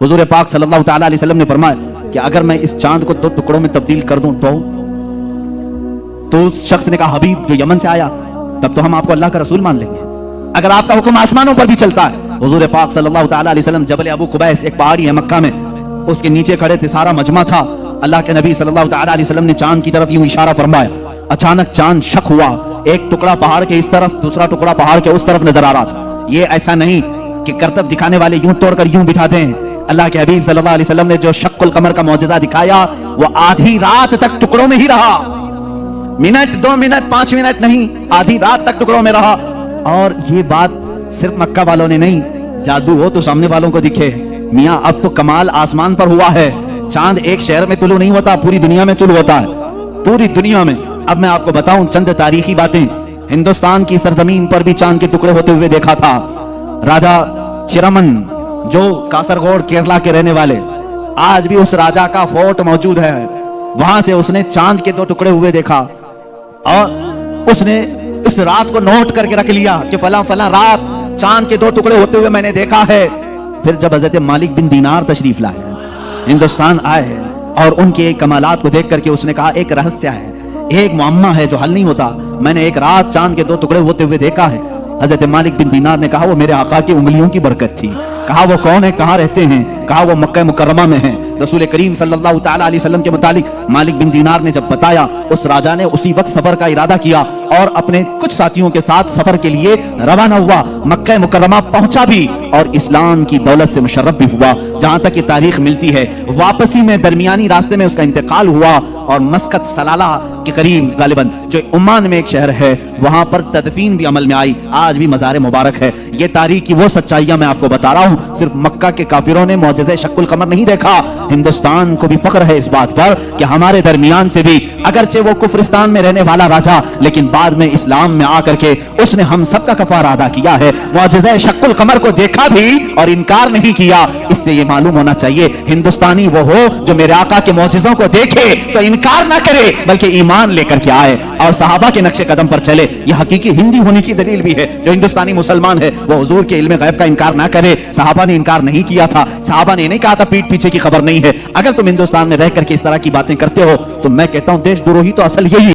हुजूर पाक सल्लल्लाहु तआला अलैहि वसल्लम ने फरमाया कि अगर मैं इस चांद को 2 टुकड़ों में तब्दील कर दूं तो उस शख्स ने कहा, हबीब जो यमन से आया, तब तो हम आपको अल्लाह का रसूल मान लेंगे, अगर आपका हुक्म आसमानों पर भी चलता है। हुजूर पाक सल्लल्लाहु तआला अलैहि वसल्लम जबल अबू कुबैस, एक पहाड़ी है मक्का में, उसके नीचे खड़े थे, सारा मजमा था। अल्लाह के नबी सल्लल्लाहु तआला अलैहि वसल्लम ने चांद की तरफ यूं इशारा फरमाया, अचानक चांद शक हुआ, एक टुकड़ा पहाड़ के इस तरफ, दूसरा टुकड़ा पहाड़ के उस तरफ नजर आ रहा था। ये ऐसा नहीं कि करतब दिखाने वाले यूं तोड़कर यूं बिठाते हैं। अल्लाह के हबीब सल्लल्लाहु अलैहि वसल्लम ने जो शक्कुल कमर का मौजज़ा दिखाया, वो आधी रात तक टुकड़ों में ही रहा, मिनट 2 मिनट 5 मिनट नहीं, आधी रात तक टुकड़ों में रहा। और ये बात सिर्फ मक्का वालों ने नहीं, जादू हो तो सामने वालों को दिखे। मियां अब तो कमाल आसमान पर हुआ है, चांद एक शहर में तुलू नहीं होता, पूरी दुनिया में तुलू होता है, पूरी दुनिया में। अब मैं आपको बताऊं चंद तारीखी बातें। हिंदुस्तान की सरजमीन पर भी चांद के टुकड़े होते हुए देखा था। राजा चिरमन, जो कासरगोड केरला के रहने वाले, आज भी उस राजा का फोर्ट मौजूद है, वहां से उसने चांद के 2 टुकड़े हुए देखा और उसने इस रात को नोट करके रख लिया कि फला फला रात चांद के 2 टुकड़े होते हुए मैंने देखा है। फिर जब हजरत मालिक बिन दीनार तशरीफ लाए, हिंदुस्तान आए और उनके कमालात को देख करके उसने कहा, एक रहस्य है, एक मुअम्मा है जो हल नहीं होता, मैंने एक रात चांद के 2 टुकड़े होते हुए देखा है। हजरत मालिक बिन दीनार ने कहा, वो मेरे आका की उंगलियों की बरकत थी। कहा वो कौन है, कहाँ रहते हैं? कहा वो मक्का मुकर्रमा में है। रसूल करीम सल्लल्लाहु तआला अलैहि वसल्लम के मुतालिक मालिक बिन दीनार ने जब बताया, उस राजा ने उसी वक्त सफर का इरादा किया और अपने कुछ साथियों के साथ सफर के लिए रवाना हुआ। मक्का मुकर्रमा पहुंचा भी और इस्लाम की दौलत से मुशर्रफ भी हुआ। जहां तक ये तारीख मिलती है, वापसी में दरमियानी रास्ते में उसका इंतकाल हुआ और मस्कत सलाला के करीब, गालिबन जो ओमान में एक शहर है, वहां पर तदफीन भी अमल में आई। आज भी मज़ार मुबारक है। ये तारीख की वो सच्चाइयां मैं आपको बता रहा हूं। सिर्फ मक्का के काफिरों ने मौजज़े शक्कुल कमर नहीं देखा, हिंदुस्तान को भी फख्र है इस बात पर कि हमारे दरमियान से भी, अगरचे वो कुफ्रिस्तान में रहने वाला राजा, लेकिन बाद में इस्लाम में आकर के उसने हम सबका कफारा अदा किया है। मौजज़े शक्कुल कमर को देखा भी और इनकार नहीं किया। इससे ये मालूम होना चाहिए, हिंदुस्तानी वो हो जो मेरे आका के मौजज़ों को देखे तो इनकार ना करे, बल्कि ईमान लेकर के आए और सहाबा के नक्शे कदम पर चले। यह हकीकी हिंदी होने की दलील भी है। जो हिंदुस्तानी मुसलमान है वो हुजूर के इल्म गैब का इनकार ना करे। सहाबा ने इनकार नहीं किया था। सहाबा ने नहीं कहा था पीठ पीछे की खबर नहीं है। अगर तुम हिंदुस्तान में रह करके इस तरह की बातें करते हो तो मैं कहता हूं देशद्रोही तो असल यही